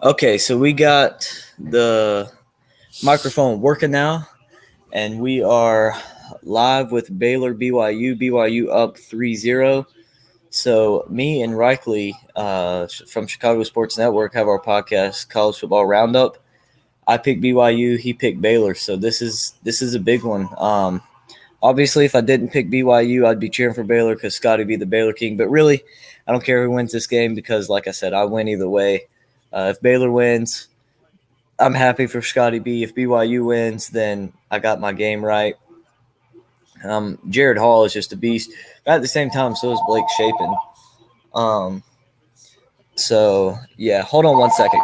Okay, so we got the microphone working now, and we are live with Baylor BYU. BYU up 3-0. So me and Reichley from Chicago Sports Network have our podcast, College Football Roundup. I picked BYU, he picked Baylor. So this is a big one. Obviously, if I didn't pick BYU, I'd be cheering for Baylor because Scotty be the Baylor King. But really, I don't care who wins this game because, like I said, I win either way. If Baylor wins, I'm happy for Scotty B. If BYU wins, then I got my game right. Jared Hall is just a beast. But at the same time, so is Blake Shapen. Um, so, yeah, hold on one second.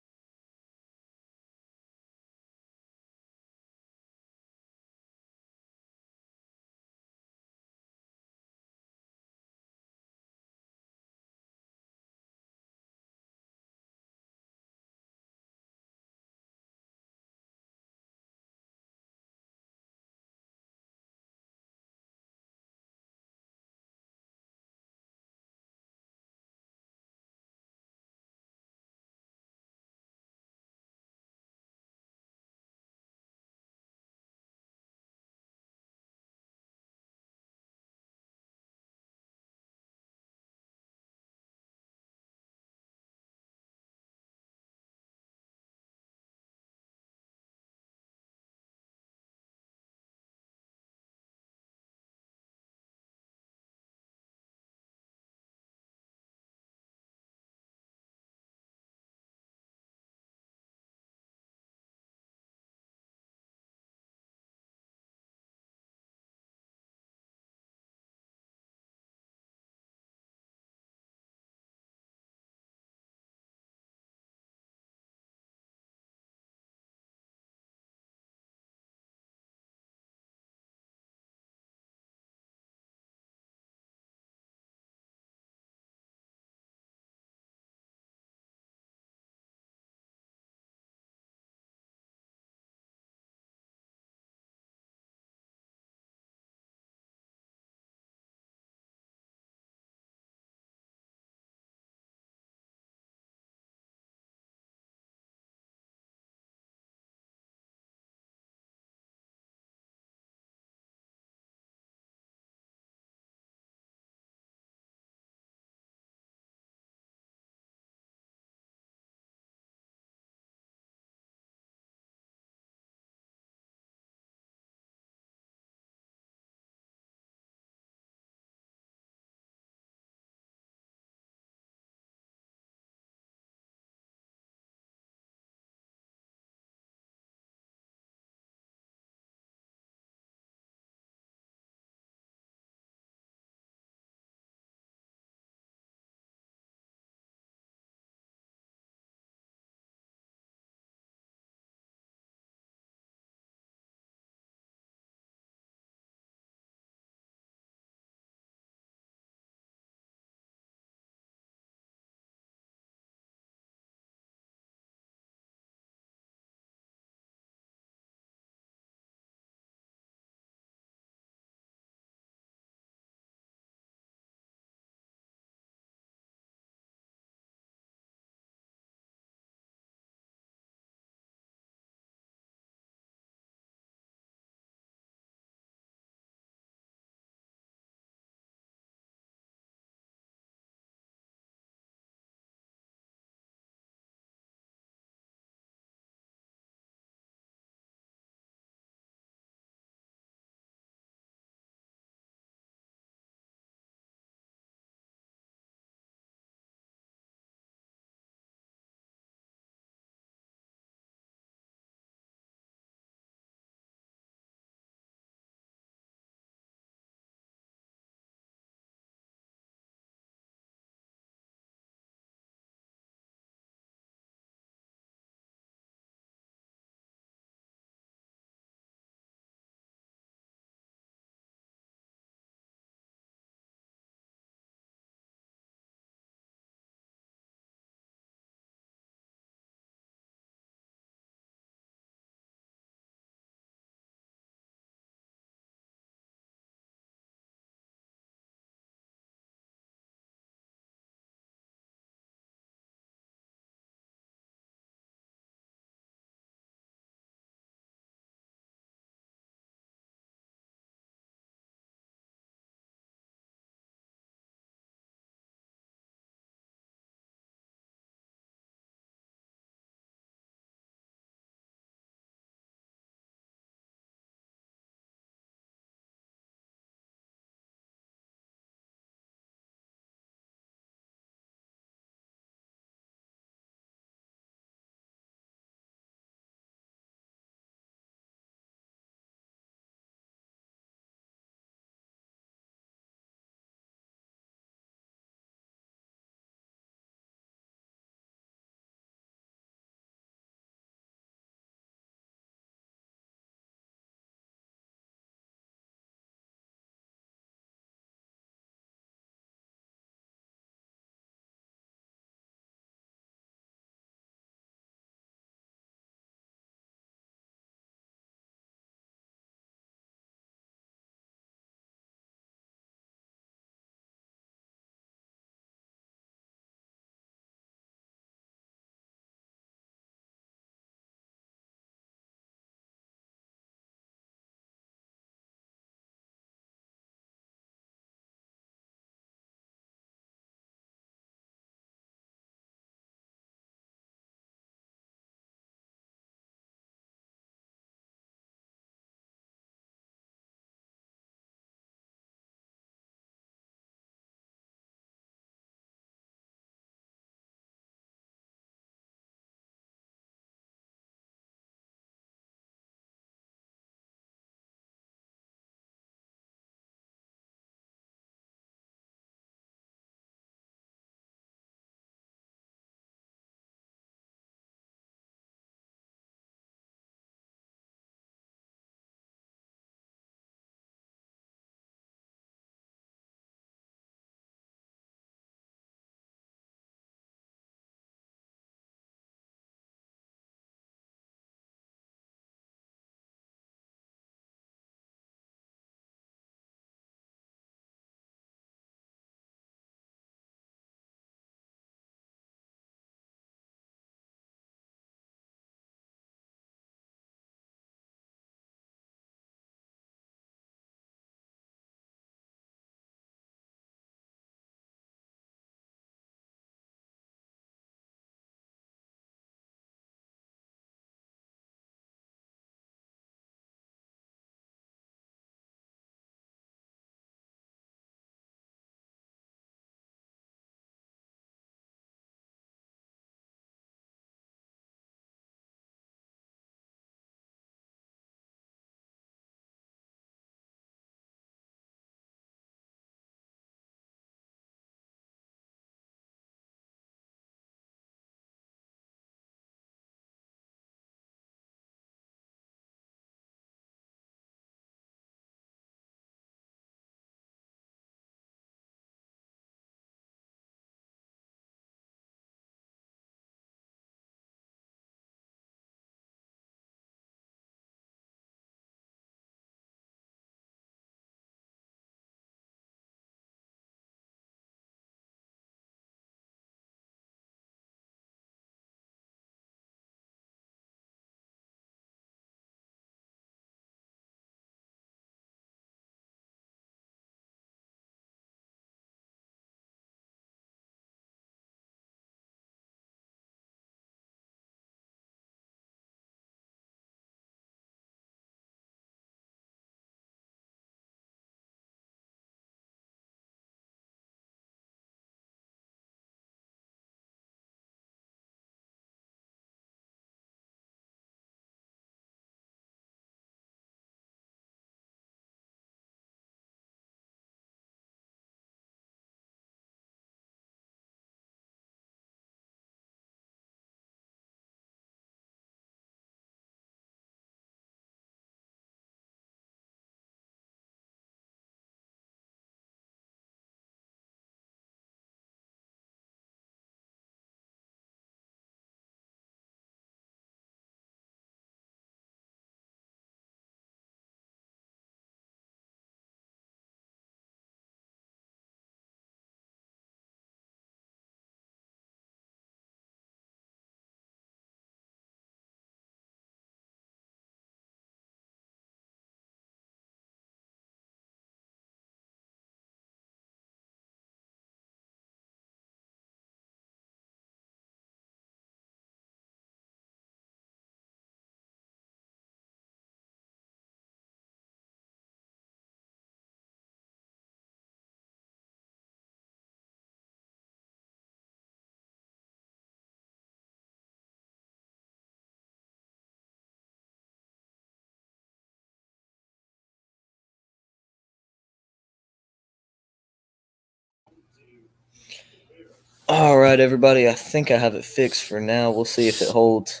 All right, everybody. I think I have it fixed for now. We'll see if it holds.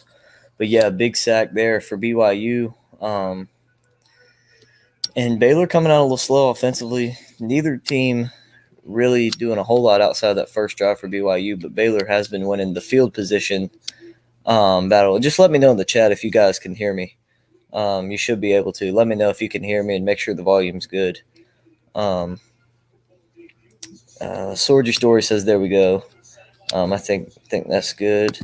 But yeah, big sack there for BYU. And Baylor coming out a little slow offensively. Neither team really doing a whole lot outside of that first drive for BYU, but Baylor has been winning the field position battle. Just let me know in the chat if you guys can hear me. You should be able to. Let me know if you can hear me and make sure the volume's good. Sword Your Story says, there we go. I think that's good.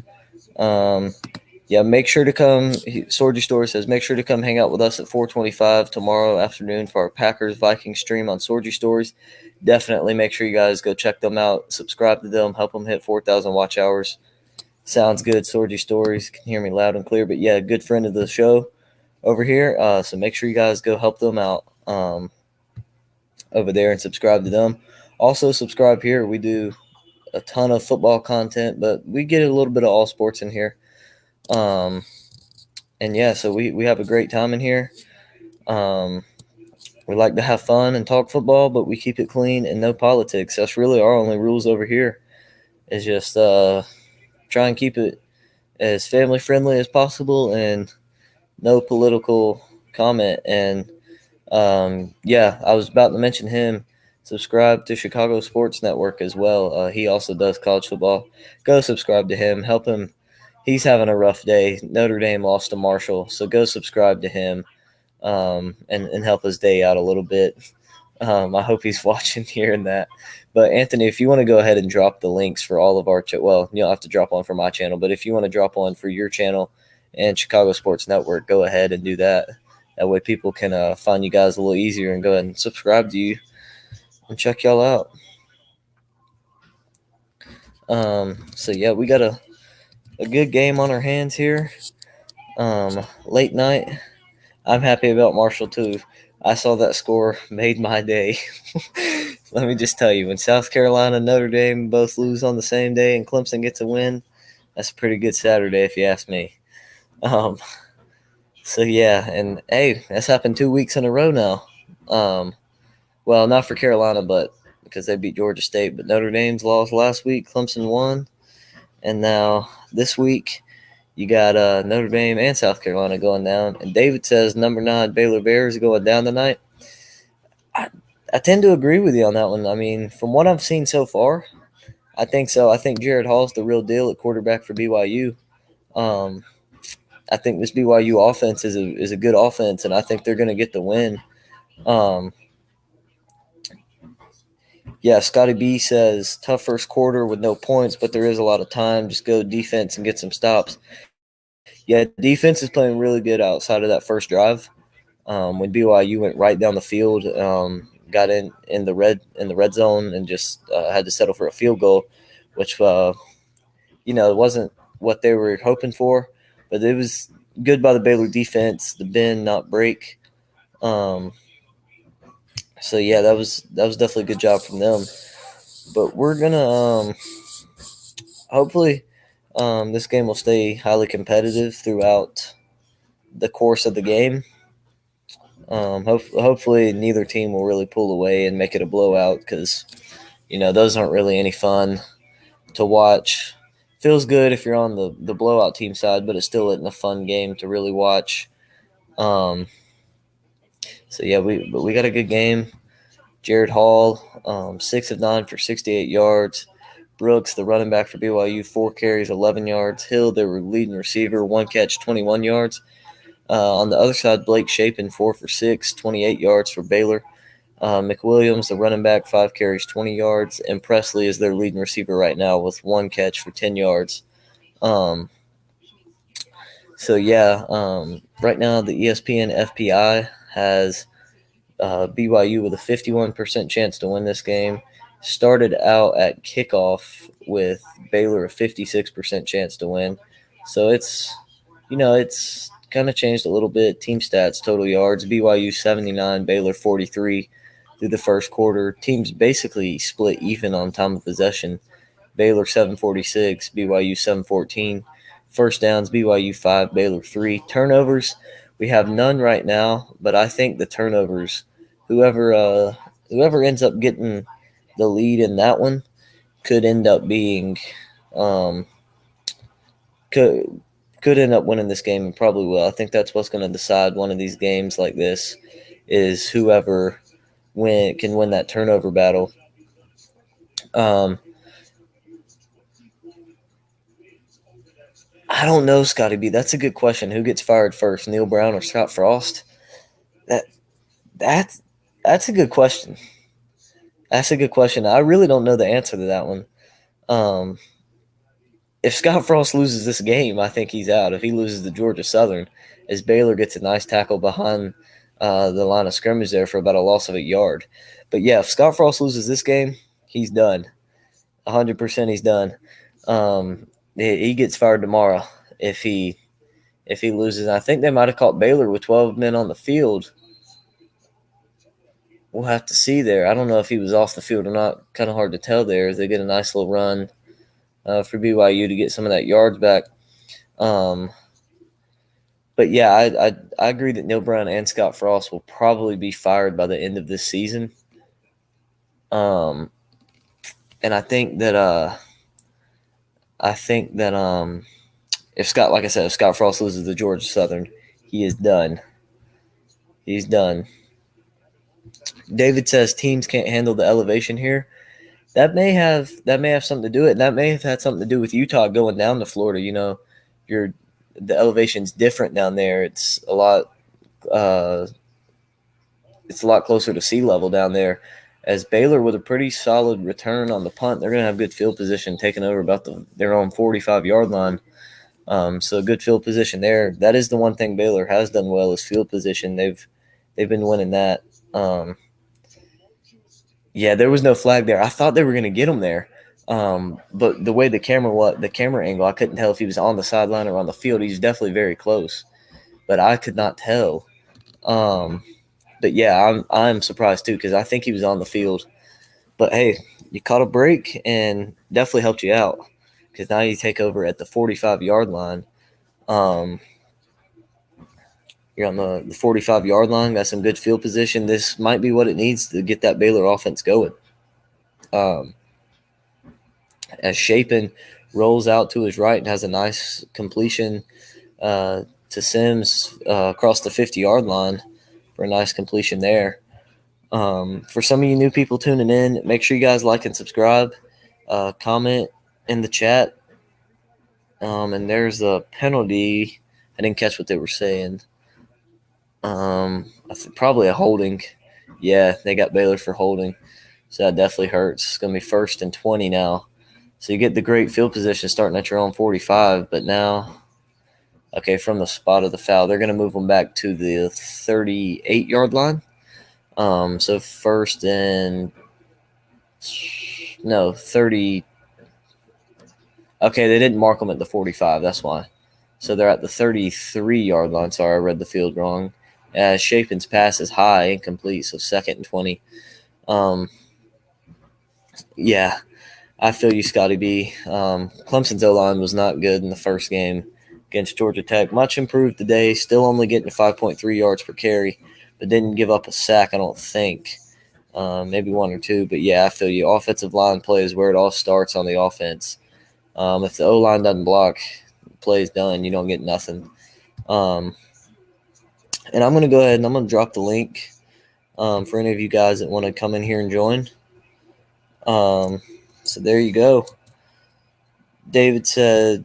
Yeah, make sure to come. Sword Your Story says, make sure to come hang out with us at 4:25 tomorrow afternoon for our Packers Vikings stream on Sword Your Stories. Definitely make sure you guys go check them out, subscribe to them, help them hit 4,000 watch hours. Sounds good. Sword Your Stories can hear me loud and clear. But yeah, good friend of the show over here. So make sure you guys go help them out over there and subscribe to them. Also, subscribe here. We do a ton of football content, but we get a little bit of all sports in here. And yeah, so we have a great time in here. We like to have fun and talk football, but we keep it clean and no politics. That's really our only rules over here. Is just try and keep it as family friendly as possible and no political comment. And yeah, I was about to mention him. Subscribe to Chicago Sports Network as well. He also does college football. Go subscribe to him. Help him. He's having a rough day. Notre Dame lost to Marshall, so go subscribe to him and help his day out a little bit. I hope he's watching here and that. But Anthony, if you want to go ahead and drop the links for all of our well, you don't have to drop one for my channel, but if you want to drop one for your channel and Chicago Sports Network, go ahead and do that. That way people can find you guys a little easier and go ahead and subscribe to you and check y'all out. So yeah, we got a good game on our hands here. Late night. I'm happy about Marshall too. I saw that score, made my day. Let me just tell you, when South Carolina and Notre Dame both lose on the same day and Clemson gets a win, that's a pretty good Saturday if you ask me. So yeah, and hey, that's happened 2 weeks in a row now. Well, not for Carolina, but because they beat Georgia State. But Notre Dame's lost last week, Clemson won, and now this week you got Notre Dame and South Carolina going down. And David says number 9 Baylor Bears going down tonight. I tend to agree with you on that one. I mean, from what I've seen so far, I think so. I think Jared Hall's the real deal at quarterback for BYU. I think this BYU offense is a good offense, and I think they're going to get the win. Yeah, Scotty B says tough first quarter with no points, but there is a lot of time. Just go defense and get some stops. Yeah, defense is playing really good outside of that first drive. When BYU went right down the field, got in the red zone and just had to settle for a field goal, which it wasn't what they were hoping for, but it was good by the Baylor defense. The bend, not break. So yeah, that was definitely a good job from them. But we're gonna hopefully this game will stay highly competitive throughout the course of the game. Hopefully neither team will really pull away and make it a blowout because, those aren't really any fun to watch. Feels good if you're on the blowout team side, but it still isn't a fun game to really watch. So yeah, we got a good game. Jared Hall, 6 of 9 for 68 yards. Brooks, the running back for BYU, 4 carries, 11 yards. Hill, their leading receiver, 1 catch, 21 yards. On the other side, Blake Shapen, 4 for 6, 28 yards for Baylor. McWilliams, the running back, 5 carries, 20 yards. And Presley is their leading receiver right now with 1 catch for 10 yards. So, yeah, right now the ESPN FPI has BYU with a 51% chance to win this game. Started out at kickoff with Baylor a 56% chance to win. So it's kind of changed a little bit. Team stats, total yards, BYU 79, Baylor 43 through the first quarter. Teams basically split even on time of possession. Baylor 746, BYU 714. First downs, BYU 5, Baylor 3. Turnovers, we have none right now, but I think the turnovers, whoever ends up getting the lead in that one, could end up being could could end up winning this game and probably will. I think that's what's going to decide one of these games like this is whoever can win that turnover battle. Um, I don't know, Scotty B. That's a good question. Who gets fired first, Neil Brown or Scott Frost? That that's that's a good question. That's a good question. I really don't know the answer to that one. Um, if Scott Frost loses this game, I think he's out. If he loses to Georgia Southern, as Baylor gets a nice tackle behind the line of scrimmage there for about a loss of a yard. But yeah, if Scott Frost loses this game, he's done. 100% he's done. He gets fired tomorrow if he loses. I think they might have caught Baylor with 12 men on the field. We'll have to see there. I don't know if he was off the field or not. Kind of hard to tell there. They get a nice little run for BYU to get some of that yards back. But yeah, I agree that Neil Brown and Scott Frost will probably be fired by the end of this season. And I think that if Scott, like I said, if Scott Frost loses to Georgia Southern, he is done. He's done. David says teams can't handle the elevation here. That may have something to do with it. That may have had something to do with Utah going down to Florida. You know, the elevation's different down there. It's a lot closer to sea level down there. As Baylor with a pretty solid return on the punt, they're going to have good field position, taking over about their own 45-yard line. So good field position there. That is the one thing Baylor has done well is field position. They've been winning that. Yeah, there was no flag there. I thought they were going to get him there. But the way the camera angle, I couldn't tell if he was on the sideline or on the field. He's definitely very close, but I could not tell. But yeah, I'm surprised too because I think he was on the field. But hey, you caught a break and definitely helped you out because now you take over at the 45-yard line. You're on the 45-yard line, got some good field position. This might be what it needs to get that Baylor offense going. As Shapen rolls out to his right and has a nice completion to Sims across the 50-yard line for a nice completion there. For some of you new people tuning in, make sure you guys like and subscribe. Comment in the chat. And there's a penalty. I didn't catch what they were saying. Probably a holding. Yeah, they got Baylor for holding. So that definitely hurts. It's going to be 1st and 20 now. So you get the great field position starting at your own 45, but now, okay, from the spot of the foul, they're going to move them back to the 38-yard line. So 1st and 30. Okay, they didn't mark them at the 45. That's why. So they're at the 33-yard line. Sorry, I read the field wrong. Shapen's pass is high, incomplete, so 2nd and 20. Yeah, I feel you, Scotty B. Clemson's O-line was not good in the first game against Georgia Tech. Much improved today, still only getting 5.3 yards per carry, but didn't give up a sack, I don't think. Maybe 1 or 2, but yeah, I feel you. Offensive line play is where it all starts on the offense. If the O-line doesn't block, the play's done. You don't get nothing. And I'm going to go ahead and I'm going to drop the link for any of you guys that want to come in here and join. So there you go. David said,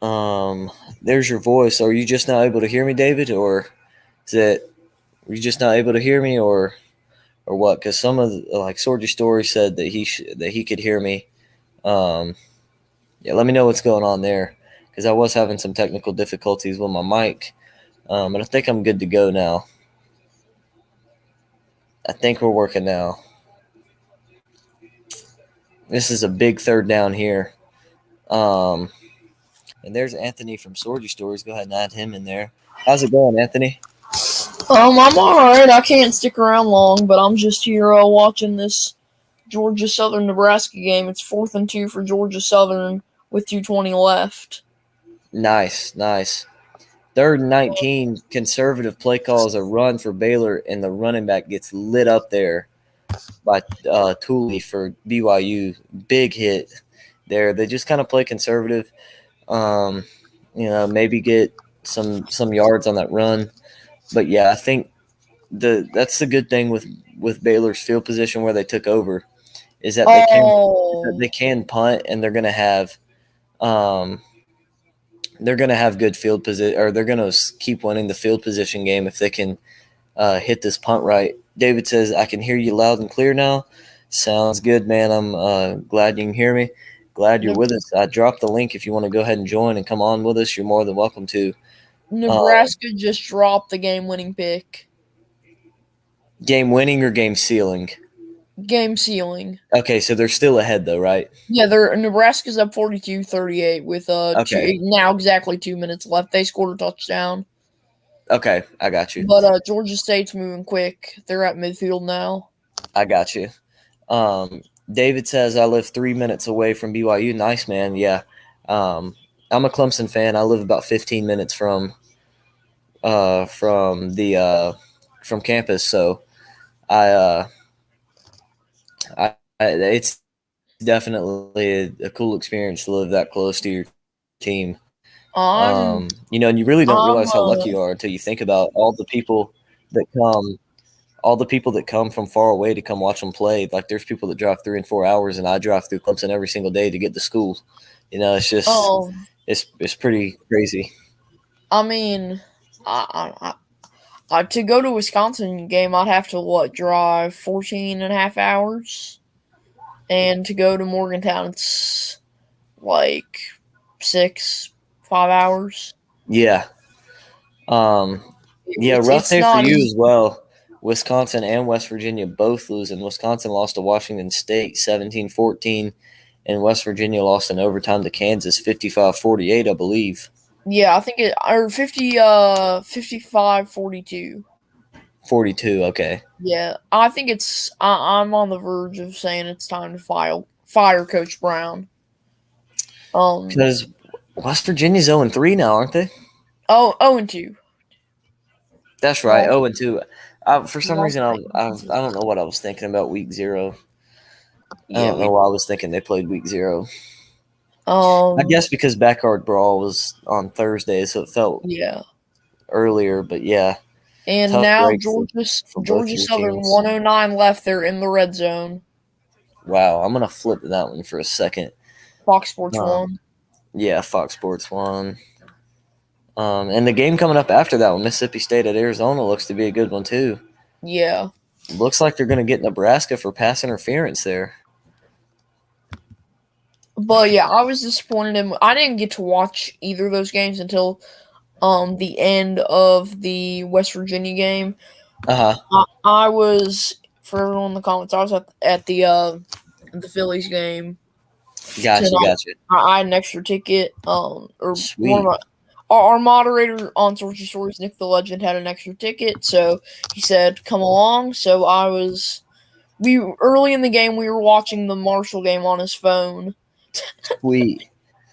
there's your voice. Are you just not able to hear me, David? Or are you just not able to hear me or what? Because some of like Sorgy Story said that he could hear me. Yeah, let me know what's going on there because I was having some technical difficulties with my mic. But I think I'm good to go now. I think we're working now. This is a big 3rd down here. And there's Anthony from Sorgy Stories. Go ahead and add him in there. How's it going, Anthony? I'm alright. I can't stick around long, but I'm just here watching this Georgia Southern Nebraska game. It's 4th and 2 for Georgia Southern with 2:20 left. Nice. 3rd and 19. Conservative play calls a run for Baylor, and the running back gets lit up there by Tooley for BYU. Big hit there. They just kind of play conservative. Um, maybe get some yards on that run. But yeah, I think that's the good thing with Baylor's field position where they took over is that Oh, they can punt and um, they're gonna have good field position, or they're gonna keep winning the field position game if they can hit this punt right. David says, I can hear you loud and clear now. Sounds good, man. I'm glad you can hear me. Glad you're Ne- with us. I dropped the link if you want to go ahead and join and come on with us. You're more than welcome to. Nebraska just dropped the game-winning pick. Game winning or game sealing? Game sealing. Okay, so they're still ahead though, right? Yeah, Nebraska's up 42-38 with Okay. now exactly 2 minutes left. They scored a touchdown. Okay, I got you. But Georgia State's moving quick. They're at midfield now. I got you. David says I live 3 minutes away from BYU. Nice, man. Yeah. I'm a Clemson fan. I live about 15 minutes from from campus, so I it's definitely a cool experience to live that close to your team. I'm And you really don't I'm realize how lucky you are until you think about that come all the people that come from far away to come watch them play. Like there's people that drive 3 and 4 hours, and I drive through Clemson every single day to get to school. It's just um it's pretty crazy. I mean to go to Wisconsin game I'd have to drive 14 and a half hours, and to go to Morgantown it's like 5 hours. Yeah. Yeah, rough It's day for not you easy. as well. Wisconsin and West Virginia both losing. Wisconsin lost to Washington State 17-14, and West Virginia lost in overtime to Kansas 55-48, I believe. Yeah, I think it or 55-42. 42, okay. Yeah, I think I'm on the verge of saying it's time to fire Coach Brown. Because West Virginia's 0-3 now, aren't they? Oh, 0-2. That's right, Well, 0-2. For some reason, I don't know what I was thinking about week 0. I yeah, don't know why I was thinking they played week 0. I um, guess because Backyard Brawl was on Thursday, so it felt yeah. earlier. But yeah, And tough now break for both of Georgia your Southern teams. 109 left. They're in the red zone. Wow, I'm gonna flip to that one for a second. Fox Sports Um, 1. yeah, Fox Sports 1. And the game coming up after that one, Mississippi State at Arizona, looks to be a good one too. Yeah. Looks like they're gonna get Nebraska for pass interference there. But yeah, I was disappointed in. I didn't get to watch either of those games until the end of the West Virginia game. Uh huh. I was, for everyone in the comments, I was at the Phillies game Gotcha, tonight. gotcha. I had an extra ticket. Or one of Sweet. our moderator on Sorcery Stories, Nick the Legend, had an extra ticket, so he said, "Come along." So we early in the game we were watching the Marshall game on his phone. Sweet.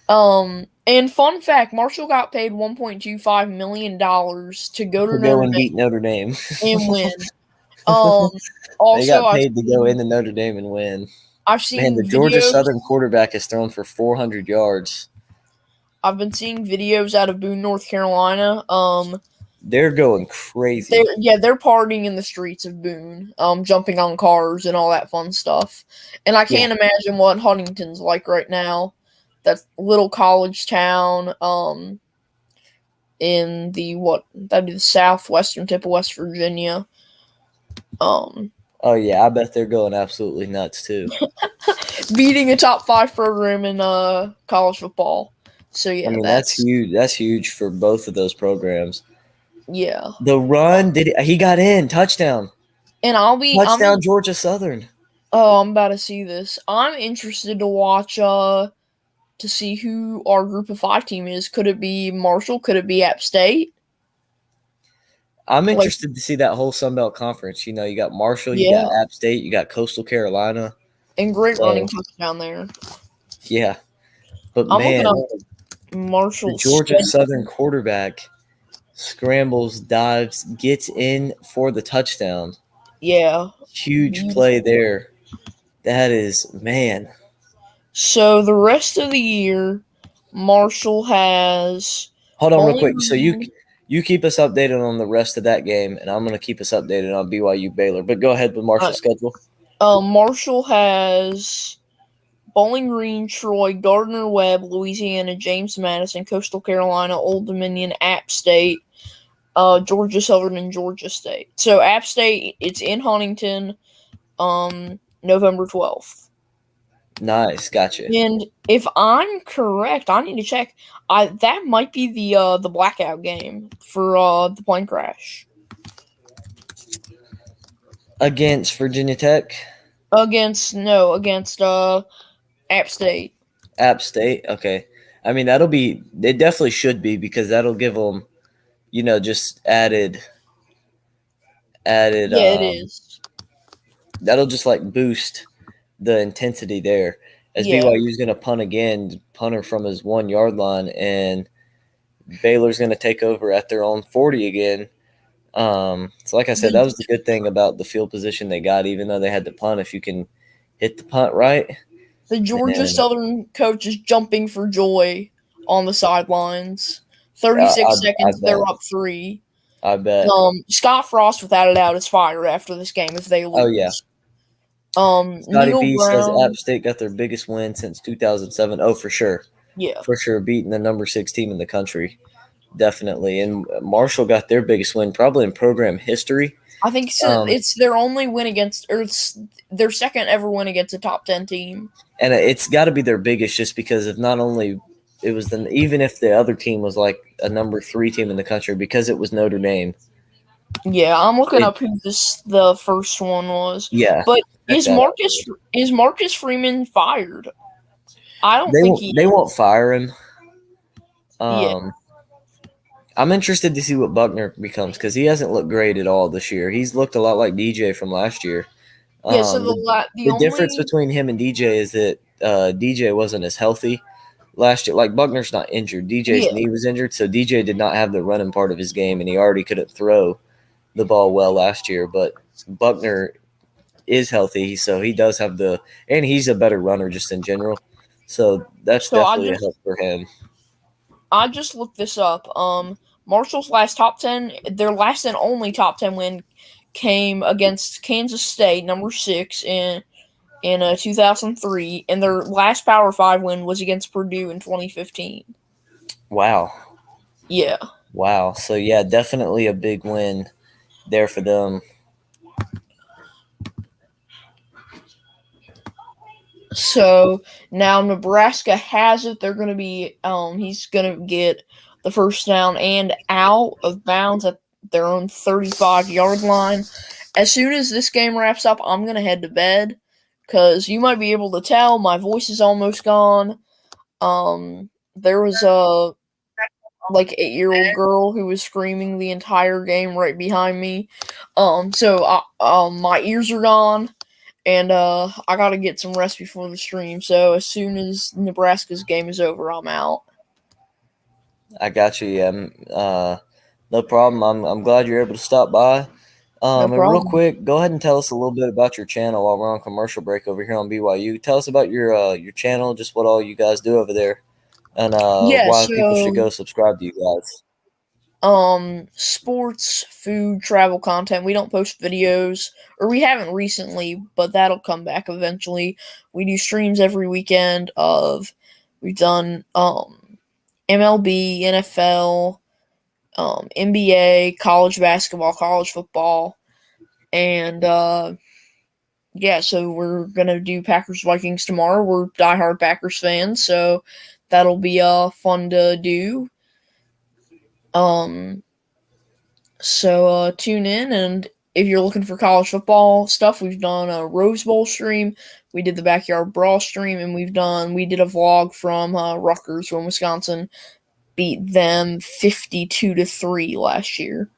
And fun fact, Marshall got paid $1.25 million to go to To go Notre and Dame beat Notre Dame. and win. Um, They also, got paid to go into Notre Dame and win. I've Man, the seen Georgia videos. Southern quarterback has thrown for 400 yards. I've been seeing videos out of Boone, North Carolina. They're going crazy. They're partying in the streets of Boone, jumping on cars and all that fun stuff. And I Yeah. can't imagine what Huntington's like right now. That little college town, in that'd be the southwestern tip of West Virginia. Oh yeah, I bet they're going absolutely nuts too. Beating a top 5 program in college football. So I yeah, mean, that's huge. That's huge for both of those programs. yeah. The run he got in touchdown. And Touchdown Georgia Southern. oh, I'm about to see this. I'm interested to watch to see who our group of 5 team is. Could it be Marshall? Could it be App State? I'm interested to see that whole Sun Belt Conference. You got Marshall, you got App State, you got Coastal Carolina. And great running touchdown there. Yeah. But I'm man, looking up Marshall. the Georgia Southern quarterback scrambles, dives, gets in for the touchdown. Yeah. Huge play there. That is, man. So the rest of the year, Marshall has Hold on real Bowling quick. So you Green. you keep us updated on the rest of that game, and I'm going to keep us updated on BYU Baylor. But go ahead with Marshall's schedule. Marshall has Bowling Green, Troy, Gardner Webb, Louisiana, James Madison, Coastal Carolina, Old Dominion, App State, Georgia Southern, and Georgia State. So App State, it's in Huntington, November 12th. Nice, gotcha. And if I'm correct, I need to check. That might be the blackout game for the plane crash Against Virginia Tech, against App State. App State. Okay, I mean that'll be. It definitely should be because that'll give them, just added. Yeah, it is. That'll just like boost the intensity there. As Yeah, BYU is going to punt again, punter from his 1 yard line, and Baylor's going to take over at their own 40 again. So like I said, that was the good thing about the field position they got, even though they had to punt. If you can hit the punt right, the Georgia then Southern coach is jumping for joy on the sidelines. I, 36 I seconds, they're bet. up 3. I bet. Scott Frost, without a doubt, is fired after this game if they Oh yeah. lose. Scotty Neil B says Brown, App State got their biggest win since 2007. Oh, for sure. yeah. For sure, beating the number 6 team in the country. Definitely. And Marshall got their biggest win probably in program history. I think it's their only win against, or it's their second ever win against a top 10 team. And it's got to be their biggest just because of not only it was even if the other team was like a number 3 team in the country, because it was Notre Dame. Yeah, I'm looking up who the first one was. Yeah. But is Marcus Freeman fired? I don't think they won't fire him. Yeah. I'm interested to see what Buckner becomes because he hasn't looked great at all this year. He's looked a lot like DJ from last year. Yeah, so The difference between him and DJ is that DJ wasn't as healthy last year. Like Buckner's not injured. DJ's knee was injured, so DJ did not have the running part of his game, and he already couldn't throw the ball well last year. But Buckner is healthy, so he does have and he's a better runner just in general. So that's definitely a help for him. I just looked this up. Marshall's last top 10, their last and only top 10 win came against Kansas State, number 6 in 2003, and their last Power 5 win was against Purdue in 2015. Wow. Yeah. Wow. So yeah, definitely a big win there for them. So now Nebraska has it. They're going to be he's going to get the first down and out of bounds at their own 35-yard line. As soon as this game wraps up, I'm going to head to bed because you might be able to tell my voice is almost gone. There was a 8-year-old girl who was screaming the entire game right behind me. So my ears are gone. And I gotta get some rest before the stream. So as soon as Nebraska's game is over, I'm out. I got you. Yeah. No problem. I'm glad you're able to stop by. No and problem. real quick, go ahead and tell us a little bit about your channel while we're on commercial break over here on BYU. Tell us about your channel, just what all you guys do over there, and why people should go subscribe to you guys. Sports, food, travel content. We don't post videos, or we haven't recently, but that'll come back eventually. We do streams every weekend we've done MLB, NFL, NBA, college basketball, college football, and yeah, so we're gonna do Packers Vikings tomorrow. We're diehard Packers fans, so that'll be fun to do. So tune in, and if you're looking for college football stuff, we've done a Rose Bowl stream, we did the Backyard Brawl stream, and we did a vlog from Rutgers when Wisconsin beat them 52-3 last year.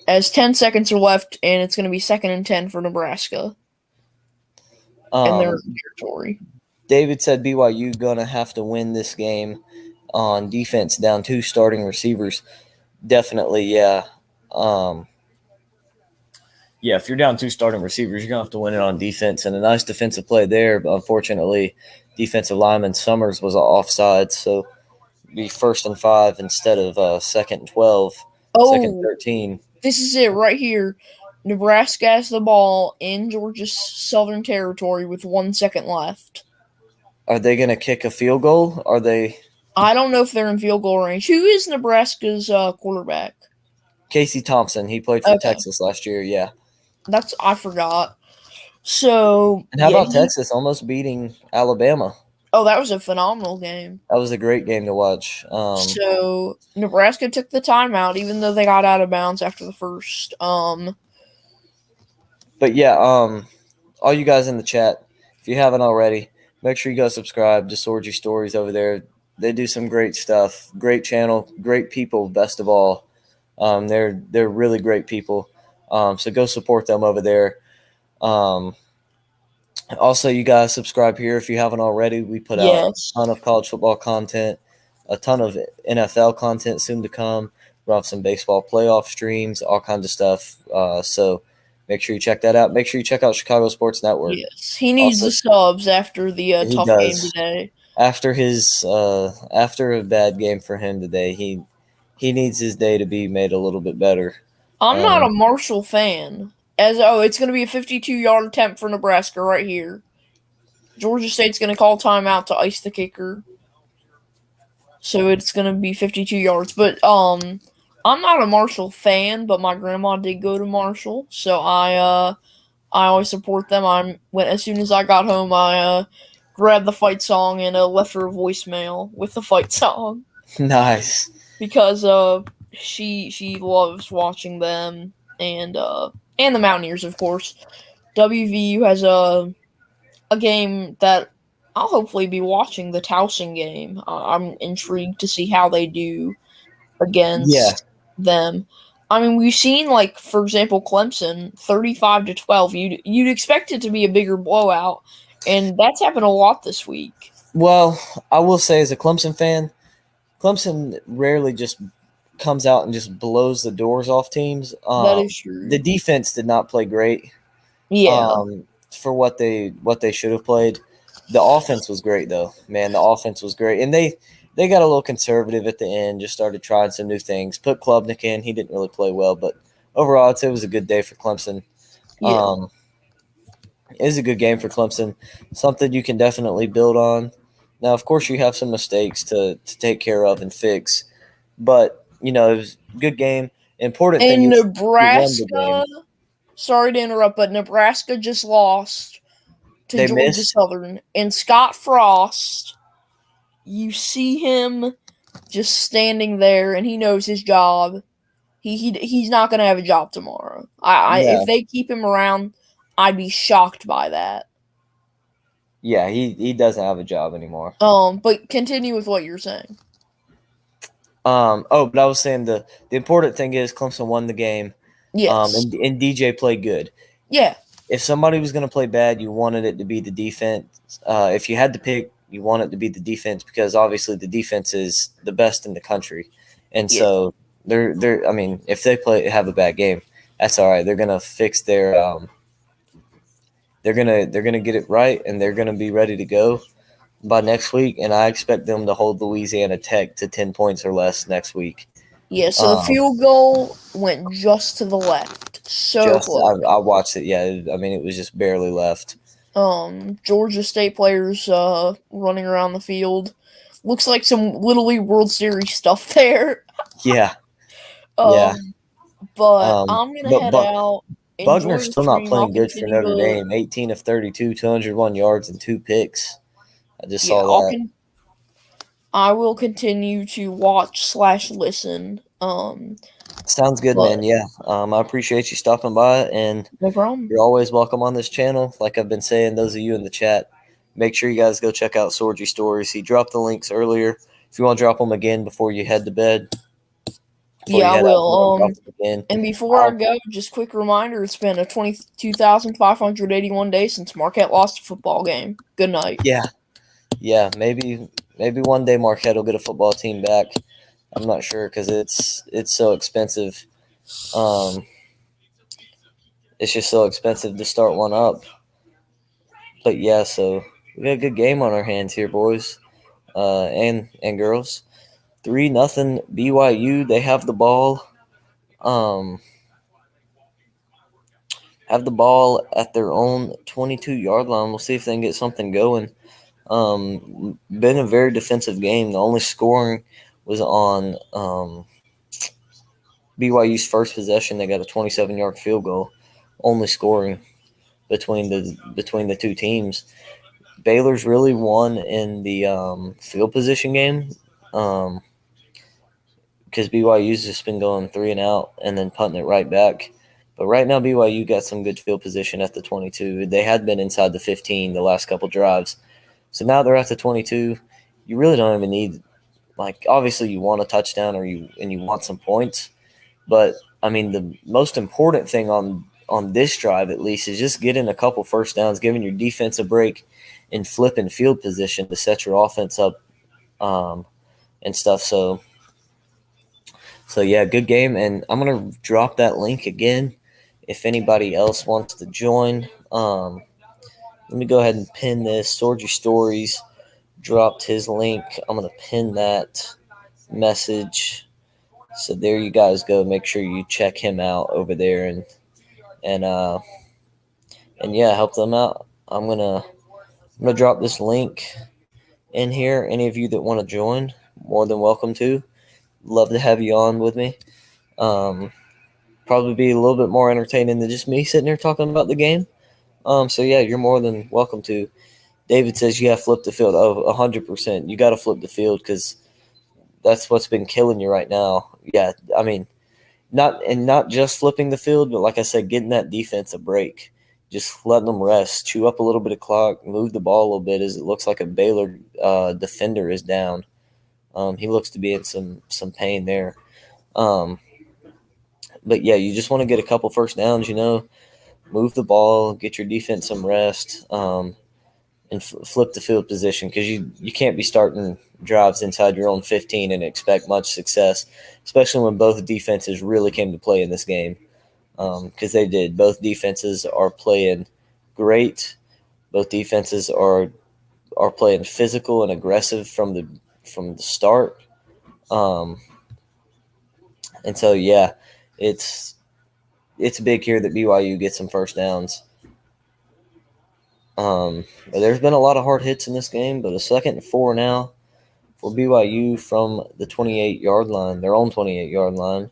As 10 seconds are left, and it's going to be 2nd and 10 for Nebraska in their territory. David said BYU gonna have to win this game on defense, down 2 starting receivers. Definitely, yeah. Yeah, if you're down 2 starting receivers, you're going to have to win it on defense. And a nice defensive play there. But unfortunately, defensive lineman Summers was offside. So be 1st and 5 instead of 2nd and 12, 2nd and Oh, 13. this is it right here. Nebraska has the ball in Georgia's Southern Territory with 1 second left. Are they going to kick a field goal? Are they? I don't know if they're in field goal range. Who is Nebraska's quarterback? Casey Thompson. He played for Texas last year. Yeah. I forgot. So And how about Texas almost beating Alabama? Oh, that was a phenomenal game. That was a great game to watch. So Nebraska took the timeout, even though they got out of bounds after the first. But yeah, all you guys in the chat, if you haven't already, make sure you go subscribe to Sorgy Stories over there. They do some great stuff. Great channel, great people. Best of all, they're really great people. So go support them over there. Also, you guys subscribe here if you haven't already. We put out a ton of college football content, a ton of NFL content soon to come. We'll have some baseball playoff streams, all kinds of stuff. So make sure you check that out. Make sure you check out Chicago Sports Network. Yes, he needs the subs after the tough game today. After a bad game for him today, he needs his day to be made a little bit better. I'm not a Marshall fan. It's going to be a 52-yard attempt for Nebraska right here. Georgia State's going to call timeout to ice the kicker. So it's going to be 52 yards. But I'm not a Marshall fan, but my grandma did go to Marshall, so I always support them. As soon as I got home, I grabbed the fight song and left her a voicemail with the fight song. Nice. Because she loves watching them and the Mountaineers, of course. WVU has a game that I'll hopefully be watching, the Towson game. I'm intrigued to see how they do against them. I mean, we've seen, like, for example, Clemson 35-12. You'd expect it to be a bigger blowout, and that's happened a lot this week. Well, I will say, as a Clemson fan, Clemson rarely just comes out and just blows the doors off teams. That is true. The defense did not play great. Yeah. For what they should have played. The offense was great, though. Man, the offense was great. And they got a little conservative at the end, just started trying some new things. Put Klubnik in. He didn't really play well, but overall, I'd say it was a good day for Clemson. Yeah. It is a good game for Clemson, something you can definitely build on. Now, of course, you have some mistakes to take care of and fix, but, it was a good game. Important thing is Nebraska, sorry to interrupt, but Nebraska just lost to Georgia Southern. And Scott Frost, you see him just standing there, and he knows his job. He's not going to have a job tomorrow. If they keep him around, I'd be shocked by that. Yeah, he doesn't have a job anymore. But continue with what you're saying. But I was saying the important thing is Clemson won the game. Yes. And DJ played good. Yeah. If somebody was going to play bad, you wanted it to be the defense. If you had to pick, you want it to be the defense because obviously the defense is the best in the country. And so they're I mean, if they have a bad game, that's all right. They're going to fix their they're going to get it right and they're going to be ready to go by next week, and I expect them to hold Louisiana Tech to 10 points or less next week. Yeah, so the field goal went just to the left. So close. I watched it, yeah. I mean, it was just barely left. Georgia State players running around the field. Looks like some Little League World Series stuff there. Yeah. But I'm going to head out. Buckner's still not playing good for Notre Dame. 18 of 32, 201 yards, and 2 picks. I just saw that. I will continue to watch/listen. Sounds good, man. Yeah. I appreciate you stopping by, and no problem. You're always welcome on this channel. Like I've been saying, those of you in the chat, make sure you guys go check out Sorgy Stories. He dropped the links earlier. If you want to drop them again before you head to bed. Yeah, I will. And before I go, just quick reminder, it's been a 22,581 days since Marquette lost a football game. Good night. Yeah, maybe one day Marquette will get a football team back. I'm not sure because it's so expensive. it's just so expensive to start one up. But yeah, so we got a good game on our hands here, boys, and girls. 3-0 BYU. They have the ball. Um, have the ball at their own 22-yard line. We'll see if they can get something going. Been a very defensive game. The only scoring was on BYU's first possession. They got a 27-yard field goal. Only scoring between the two teams. Baylor's really won in the field position game. Because BYU's just been going 3 and out and then punting it right back. But right now, BYU got some good field position at the 22. They had been inside the 15 the last couple drives. So now they're at the 22. You really don't even need, obviously you want a touchdown and you want some points. But, I mean, the most important thing on this drive, at least, is just getting a couple first downs, giving your defense a break, and flipping field position to set your offense up and stuff. So yeah, good game, and I'm gonna drop that link again if anybody else wants to join. Let me go ahead and pin this. Sorgy Stories dropped his link. I'm gonna pin that message. So there you guys go. Make sure you check him out over there and yeah, help them out. I'm gonna drop this link in here. Any of you that want to join, more than welcome to. Love to have you on with me. Probably be a little bit more entertaining than just me sitting here talking about the game. So yeah, you're more than welcome to. David says, yeah, flip the field. Oh, 100%. You got to flip the field because that's what's been killing you right now. Yeah, I mean, not just flipping the field, but like I said, getting that defense a break. Just letting them rest, chew up a little bit of clock, move the ball a little bit as it looks like a Baylor defender is down. He looks to be in some pain there. But yeah, you just want to get a couple first downs, move the ball, get your defense some rest, and flip the field position because you can't be starting drives inside your own 15 and expect much success, especially when both defenses really came to play in this game because they did. Both defenses are playing great. Both defenses are playing physical and aggressive from the start. And so, yeah, it's big here that BYU gets some first downs. There's been a lot of hard hits in this game, but a 2nd and 4 now for BYU from the 28-yard line, their own 28-yard line.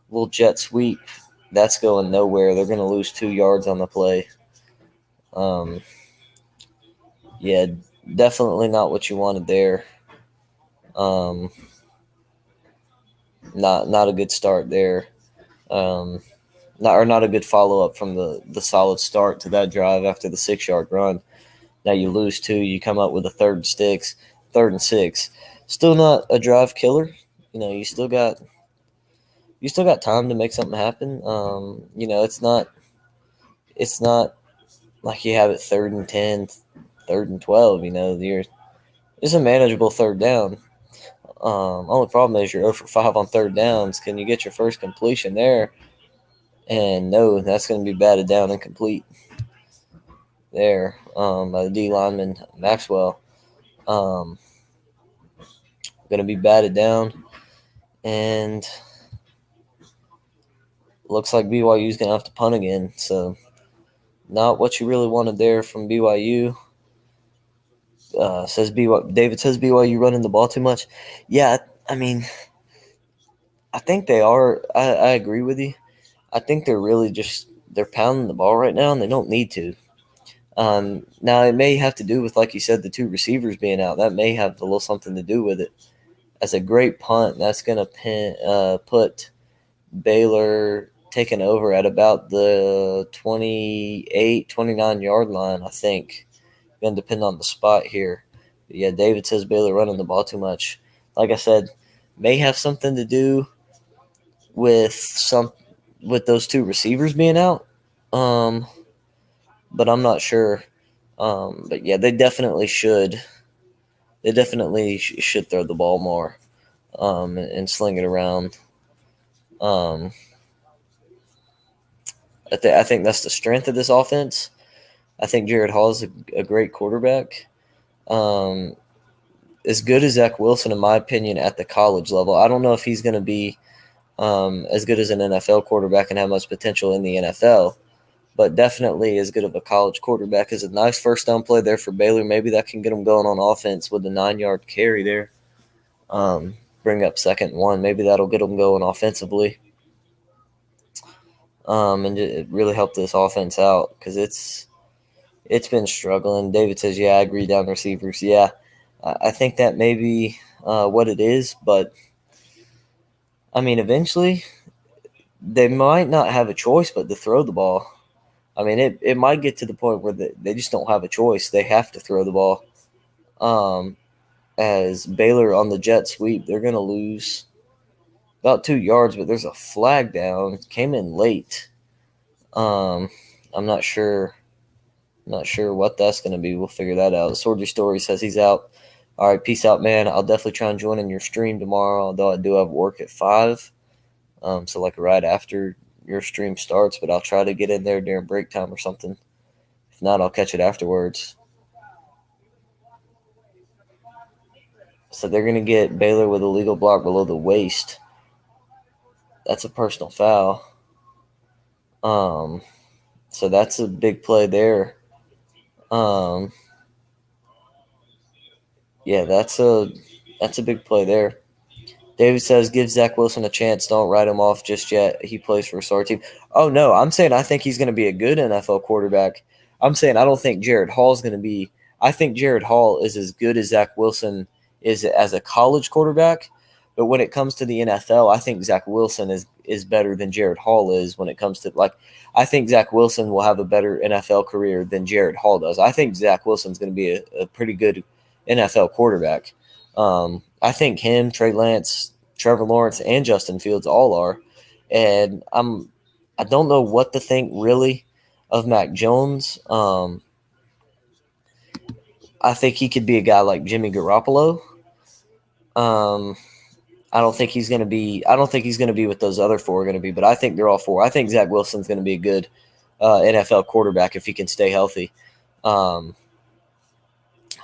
Little jet sweep. That's going nowhere. They're going to lose 2 yards on the play. Yeah, definitely not what you wanted there. Not a good start there. Not a good follow-up from the solid start to that drive after the 6-yard run. Now you lose 2, you come up with a 3rd and 6. Still not a drive killer. You still got time to make something happen. It's not like you have it 3rd and 10, 3rd and 12. It's a manageable 3rd down. Only problem is you're 0 for 5 on 3rd downs. Can you get your first completion there? And no, that's going to be batted down and complete there by the D lineman Maxwell. Going to be batted down, and looks like BYU is going to have to punt again. So not what you really wanted there from BYU. David says BYU running the ball too much. Yeah, I mean, I think they are. I agree with you. I think they're really they're pounding the ball right now, and they don't need to. Now, it may have to do with, like you said, the 2 receivers being out. That may have a little something to do with it. That's a great punt. That's going to put Baylor taking over at about the 28, 29-yard line, I think. Going to depend on the spot here. But yeah, David says Baylor running the ball too much. Like I said, may have something to do with those 2 receivers being out. But I'm not sure. But yeah, they definitely should. They definitely should throw the ball more and sling it around. I think that's the strength of this offense. I think Jared Hall is a great quarterback. As good as Zach Wilson, in my opinion, at the college level. I don't know if he's going to be as good as an NFL quarterback and have much potential in the NFL, but definitely as good of a college quarterback. Is a nice first down play there for Baylor. Maybe that can get them going on offense with the 9-yard carry there. Bring up 2nd and 1. Maybe that'll get them going offensively. And it really helped this offense out because it's been struggling. David says, yeah, I agree, down receivers. Yeah, I think that may be what it is, but I mean, eventually they might not have a choice but to throw the ball. I mean, it might get to the point where they just don't have a choice. They have to throw the ball. As Baylor on the jet sweep, they're going to lose about 2 yards, but there's a flag down. Came in late. I'm not sure. Not sure what that's going to be. We'll figure that out. Soldier Story says he's out. All right, peace out, man. I'll definitely try and join in your stream tomorrow, although I do have work at 5. So like right after your stream starts, but I'll try to get in there during break time or something. If not, I'll catch it afterwards. So they're going to get Baylor with a legal block below the waist. That's a personal foul. So that's a big play there. Yeah, that's a big play there. David says, give Zach Wilson a chance. Don't write him off just yet. He plays for a star team. Oh, no, I'm saying I think he's going to be a good NFL quarterback. I'm saying I don't think Jared Hall is going to be – I think Jared Hall is as good as Zach Wilson is as a college quarterback. But when it comes to the NFL, I think Zach Wilson is better than Jared Hall is when it comes to – like, I think Zach Wilson will have a better NFL career than Jared Hall does. I think Zach Wilson's going to be a pretty good NFL quarterback. I think him, Trey Lance, Trevor Lawrence, and Justin Fields all are. And I don't know what to think really of Mac Jones. I think he could be a guy like Jimmy Garoppolo. I don't think he's going to be what those other 4 are going to be, but I think they're all 4. I think Zach Wilson's going to be a good NFL quarterback if he can stay healthy.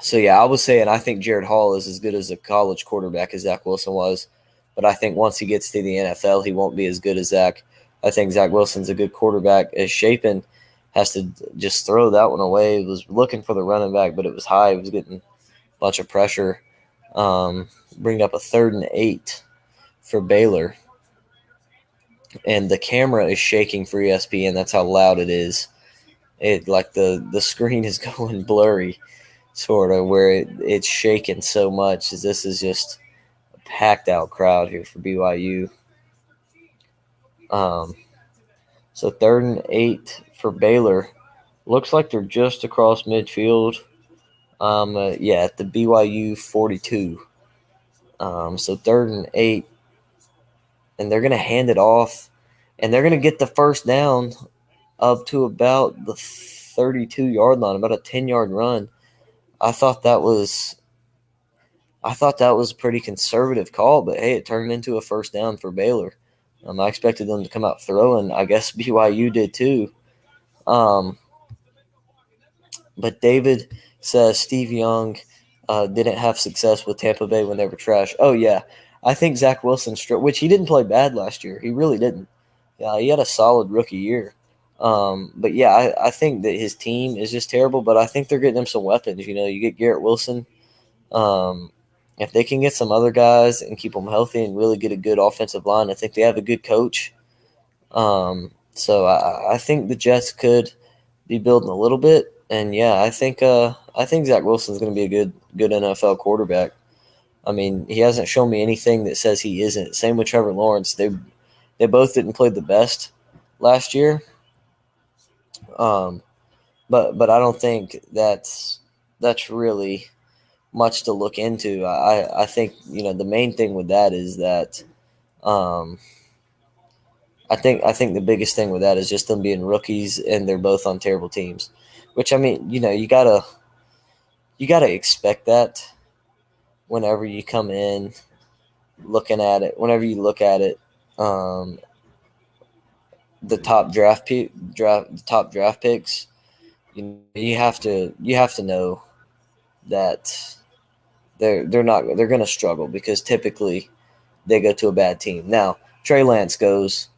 So, yeah, I was saying I think Jared Hall is as good as a college quarterback as Zach Wilson was. But I think once he gets to the NFL, he won't be as good as Zach. I think Zach Wilson's a good quarterback. As Shapen has to just throw that one away. He was looking for the running back, but it was high. He was getting a bunch of pressure. Bring up a 3rd and 8 for Baylor. And the camera is shaking for ESPN. That's how loud it is. It like the screen is going blurry, sort of, where it's shaking so much. This is just a packed out crowd here for BYU. So 3rd and 8 for Baylor. Looks like they're just across midfield. At the BYU 42. So 3rd and 8. And they're going to hand it off. And they're going to get the first down up to about the 32-yard line, about a 10-yard run. I thought that was a pretty conservative call, but hey, it turned into a first down for Baylor. I expected them to come out throwing. I guess BYU did too. But David says Steve Young didn't have success with Tampa Bay when they were trash. Oh, yeah. I think Zach Wilson, which he didn't play bad last year. He really didn't. Yeah, he had a solid rookie year. But, yeah, I think that his team is just terrible, but I think they're getting him some weapons. You know, you get Garrett Wilson. If they can get some other guys and keep them healthy and really get a good offensive line, I think they have a good coach. So I think the Jets could be building a little bit. And, yeah, I think Zach Wilson's going to be a good NFL quarterback. I mean, he hasn't shown me anything that says he isn't. Same with Trevor Lawrence. They both didn't play the best last year. But I don't think that's really much to look into. I think, you know, the main thing with that is that I think the biggest thing with that is just them being rookies and they're both on terrible teams. Which, I mean, you know, you gotta expect that whenever you come in looking at it, whenever you look at it. the top draft picks, you have to know that they're going to struggle because typically they go to a bad team. Now Trey Lance goes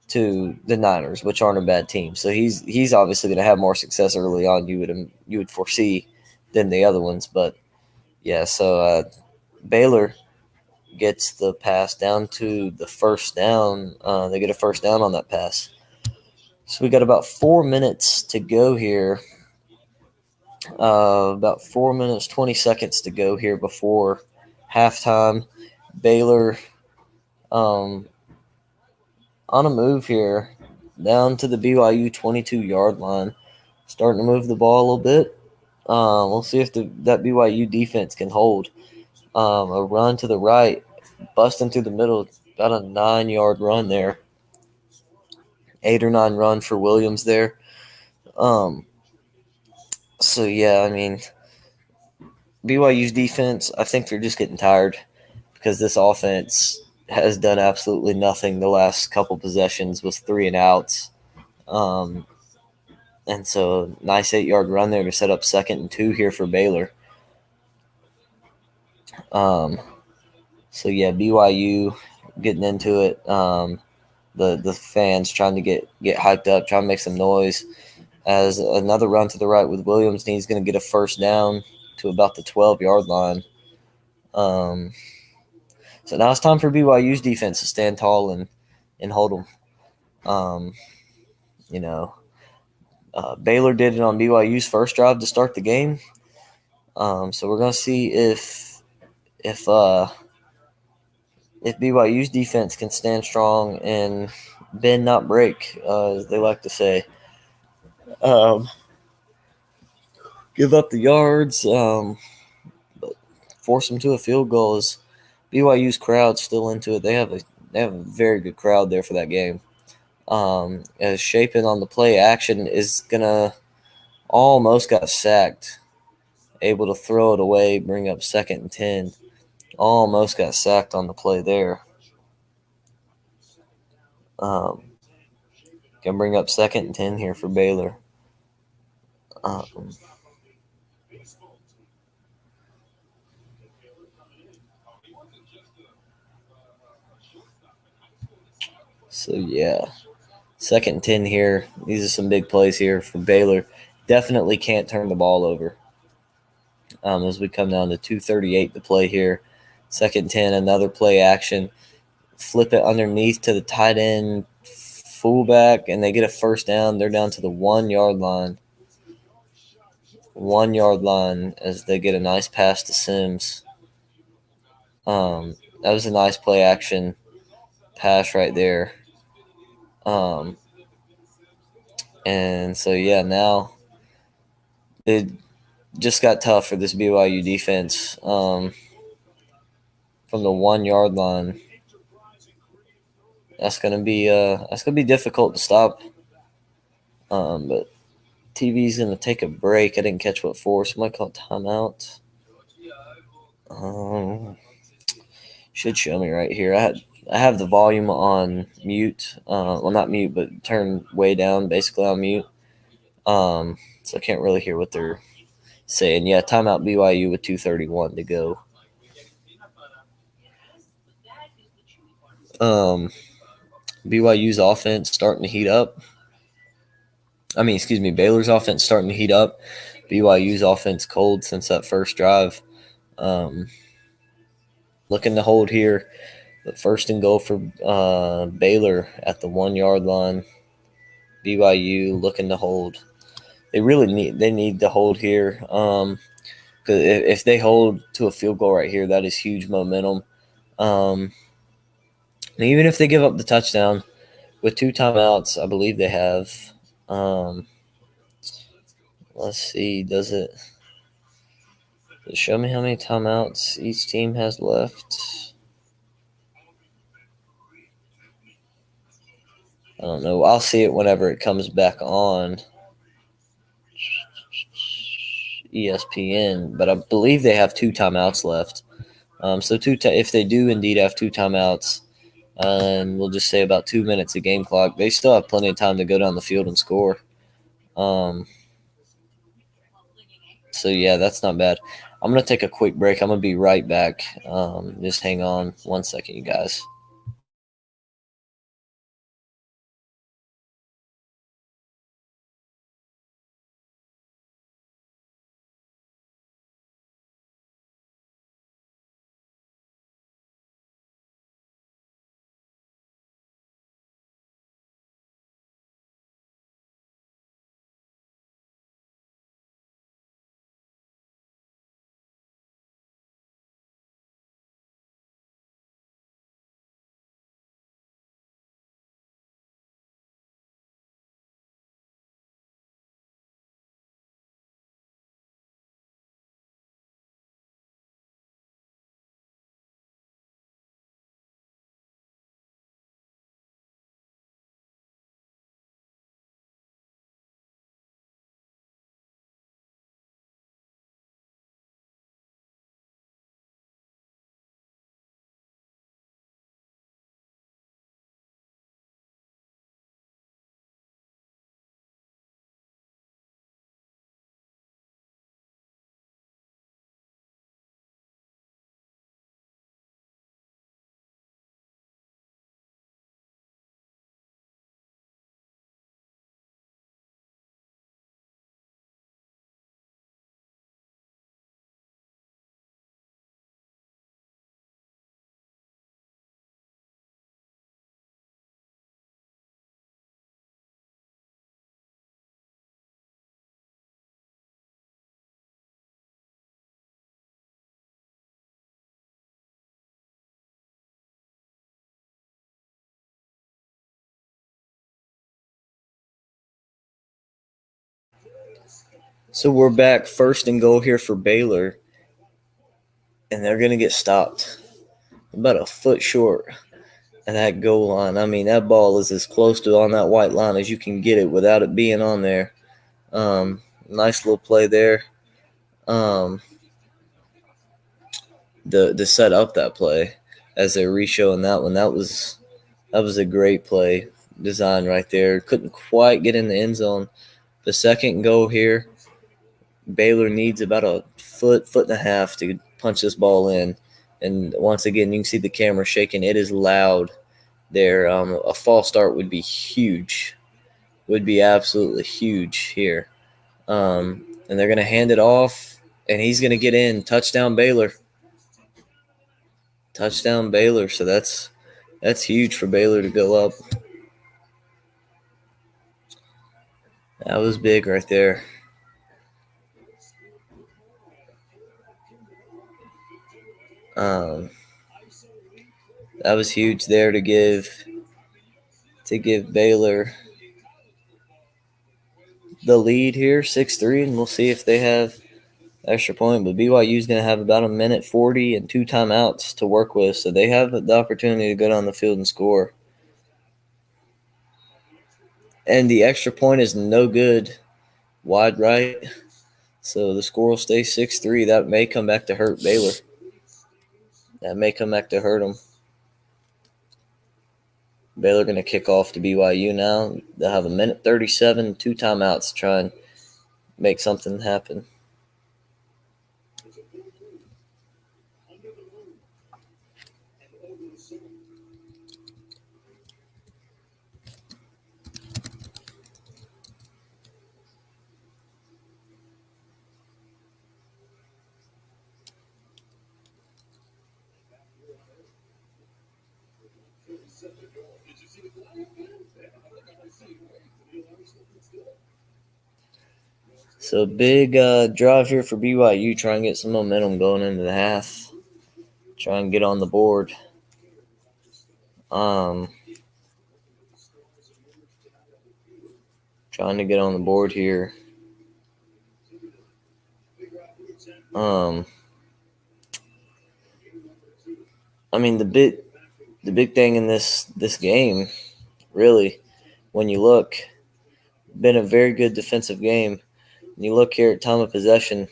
to the Niners, which aren't a bad team, so he's obviously going to have more success early on. You would foresee than the other ones, but yeah. So Baylor gets the pass down to the first down. They get a first down on that pass. So we got about 4 minutes to go here. About 4 minutes, 20 seconds to go here before halftime. Baylor on a move here down to the BYU 22-yard line. Starting to move the ball a little bit. We'll see if that BYU defense can hold. A run to the right, busting through the middle, about a 9-yard run there. 8 or 9 run for Williams there. So, yeah, I mean, BYU's defense, I think they're just getting tired because this offense has done absolutely nothing the last couple possessions with 3 and outs. And so, nice 8-yard run there to set up 2nd and 2 here for Baylor. So, yeah, BYU getting into it. The fans trying to get hyped up, trying to make some noise. As another run to the right with Williams, and he's going to get a first down to about the 12-yard line. So now it's time for BYU's defense to stand tall and hold them. Baylor did it on BYU's first drive to start the game. So we're going to see if BYU's defense can stand strong and bend not break, as they like to say. Give up the yards, but force them to a field goal. As BYU's crowd still into it. They have a very good crowd there for that game. As Shapen on the play action is gonna almost got sacked, able to throw it away, bring up 2nd and 10. Almost got sacked on the play there. Gonna bring up 2nd and 10 here for Baylor. So yeah, 2nd and 10 here. These are some big plays here for Baylor. Definitely can't turn the ball over. As we come down to 2:38 to play here. 2nd and 10, another play action. Flip it underneath to the tight end fullback, and they get a first down. They're down to the 1-yard line. 1-yard line as they get a nice pass to Sims. That was a nice play action pass right there. And so, yeah, now it just got tough for this BYU defense from the 1-yard line. That's gonna be difficult to stop. But TV's gonna take a break. I didn't catch what for. Somebody called timeout. Should show me right here. I have the volume on mute. Well, not mute, but turned way down, basically on mute. So I can't really hear what they're saying. Yeah, timeout BYU with 2:31 to go. BYU's offense starting to heat up. Baylor's offense starting to heat up. BYU's offense cold since that first drive. Looking to hold here. The 1st and goal for Baylor at the 1-yard line. BYU looking to hold. They need to hold here. Because if they hold to a field goal right here, that is huge momentum. And even if they give up the touchdown with 2 timeouts, I believe they have. Let's see. Does it show me how many timeouts each team has left? I don't know. I'll see it whenever it comes back on ESPN, but I believe they have 2 timeouts left. So if they do indeed have 2 timeouts, and we'll just say about 2 minutes of game clock. They still have plenty of time to go down the field and score. So yeah, that's not bad. I'm gonna take a quick break. I'm gonna be right back. Just hang on 1 second, you guys. So we're back, 1st and goal here for Baylor, and they're gonna get stopped about a foot short of that goal line. I mean, that ball is as close to on that white line as you can get it without it being on there. Nice little play there. To set up that play as they're re-showing that one. That was a great play design right there. Couldn't quite get in the end zone. The second goal here, Baylor needs about a foot and a half to punch this ball in. And once again, you can see the camera shaking. It is loud there. A false start would be huge, would be absolutely huge here. And they're going to hand it off, and he's going to get in. Touchdown, Baylor. Touchdown, Baylor. So that's huge for Baylor to go up. That was big right there. That was huge there to give Baylor the lead here, 6-3, and we'll see if they have extra point. But BYU's going to have about 1:40 and 2 timeouts to work with, so they have the opportunity to go down the field and score. And the extra point is no good, wide right. So the score will stay 6-3. That may come back to hurt Baylor. That may come back to hurt them. Baylor going to kick off to BYU now. They'll have 1:37, 2 timeouts to try and make something happen. So big drive here for BYU. Try and get some momentum going into the half. Try and get on the board. Trying to get on the board here. I mean the big thing in this game, really, when you look, been a very good defensive game. When you look here at time of possession,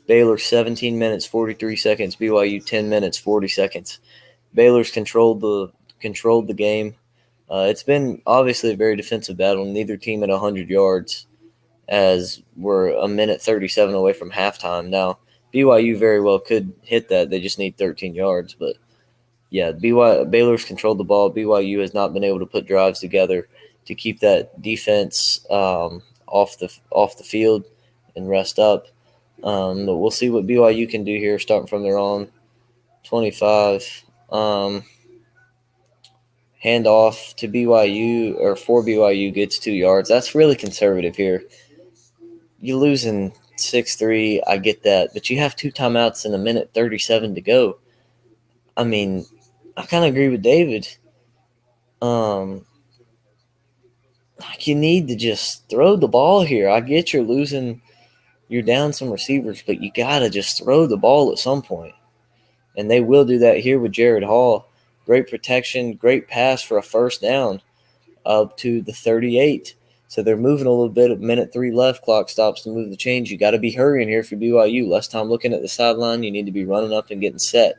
Baylor 17 minutes 43 seconds, BYU 10 minutes 40 seconds. Baylor's controlled controlled the game. It's been obviously a very defensive battle. Neither team at 100 yards, as we're a minute 37 away from halftime. Now, BYU very well could hit that. They just need 13 yards. But, yeah, Baylor's controlled the ball. BYU has not been able to put drives together to keep that defense off the field and rest up. But we'll see what BYU can do here, starting from their own 25. Hand off to BYU, or for BYU, gets 2 yards. That's really conservative here. You're losing 6-3, I get that, but you have 2 timeouts and a minute 37 to go. I mean, I kind of agree with David. You need to just throw the ball here. I get you're down some receivers, but you got to just throw the ball at some point. And they will do that here with Jared Hall. Great protection, great pass for a first down up to the 38. So they're moving a little bit. A minute 3 left. Clock stops to move the chains. You got to be hurrying here for BYU. Less time looking at the sideline. You need to be running up and getting set.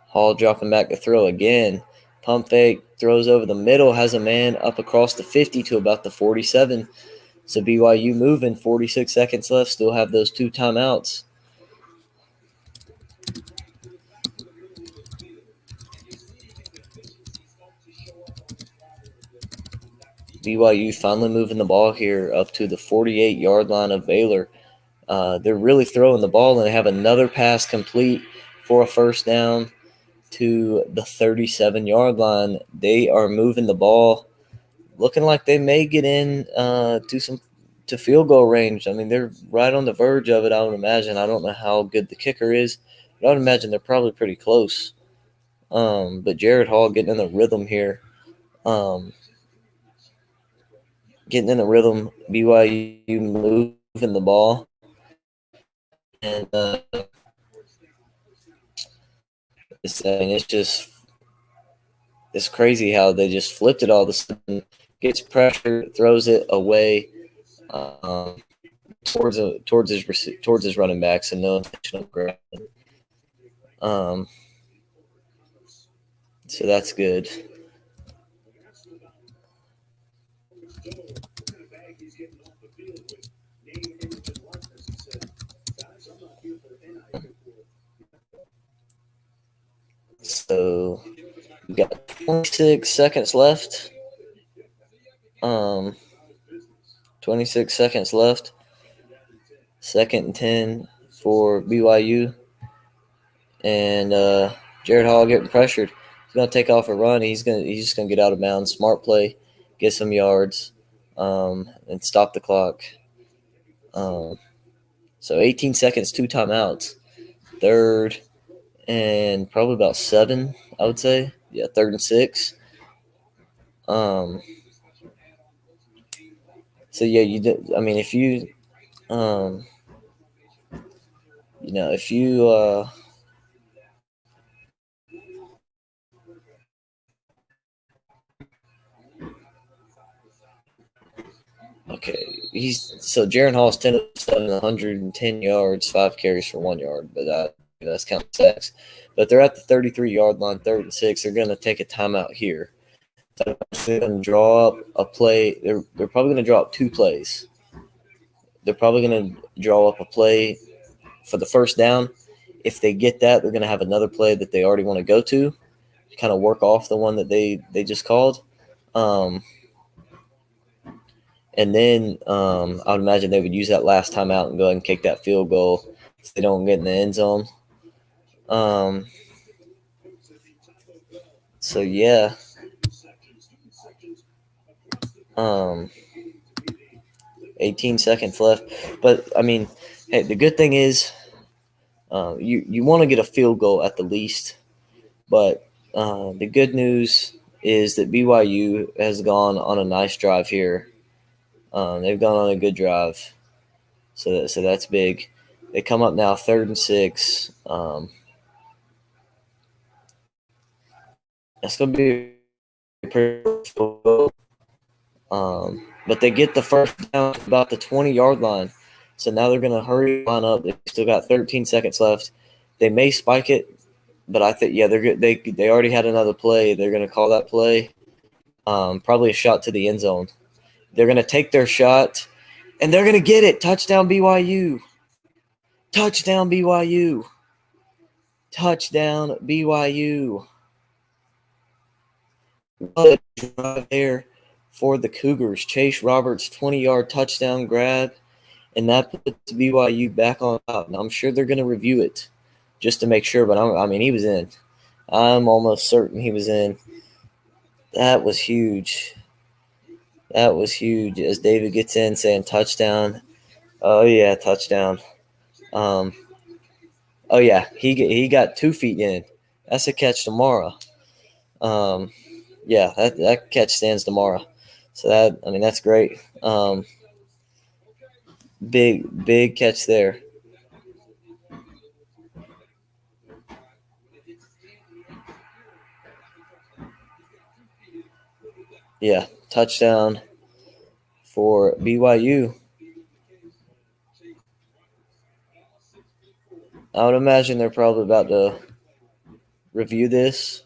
Hall dropping back to throw again. Pump fake, throws over the middle, has a man up across the 50 to about the 47. So BYU moving, 46 seconds left, still have those 2 timeouts. BYU finally moving the ball here up to the 48-yard line of Baylor. They're really throwing the ball, and they have another pass complete for a first down to the 37-yard line. They are moving the ball, looking like they may get in to field goal range. I mean, they're right on the verge of it, I would imagine. I don't know how good the kicker is, but I would imagine they're probably pretty close. But Jared Hall getting in the rhythm here. BYU moving the ball. And it's crazy how they just flipped it all of a sudden. Gets pressure, throws it away towards his running backs, and no intentional grab. So that's good. So we got 26 seconds left. 26 seconds left. 2nd and 10 for BYU. And Jared Hall getting pressured. He's gonna take off a run. He's just gonna get out of bounds. Smart play, get some yards, and stop the clock. So 18 seconds, 2 timeouts. 3rd and probably about 7, I would say. Yeah, 3rd and 6. So yeah, I mean, if you, if you okay, so Jaron Hall's 10 of 7, 110 yards, 5 carries for 1 yard, but that's counting sacks. But they're at the 33-yard line, 3rd and 6. They're going to take a timeout here. So they're going to draw up a play. They're probably going to draw up 2 plays. They're probably going to draw up a play for the first down. If they get that, they're going to have another play that they already want to go to kind of work off the one that they just called. And then I would imagine they would use that last time out and go ahead and kick that field goal if they don't get in the end zone. So, yeah. 18 seconds left. But, I mean, hey, the good thing is you want to get a field goal at the least. But the good news is that BYU has gone on a nice drive here. They've gone on a good drive. So that's big. They come up now 3rd and 6. That's going to be a pretty but they get the first down about the 20-yard line. So now they're going to hurry line up. They still got 13 seconds left. They may spike it, but I think they're good. They already had another play. They're going to call that play, probably a shot to the end zone. They're going to take their shot, and they're going to get it. Touchdown BYU. Touchdown BYU. Touchdown BYU. What a drive there for the Cougars. Chase Roberts' 20-yard touchdown grab, and that puts BYU back on top. Now, I'm sure they're going to review it just to make sure, but he was in. I'm almost certain he was in. That was huge. That was huge as David gets in saying touchdown. Oh, yeah, touchdown. Oh, yeah, he got 2 feet in. That's a catch tomorrow. Yeah, that catch stands tomorrow. So that's great. Big catch there. Yeah, touchdown for BYU. I would imagine they're probably about to review this,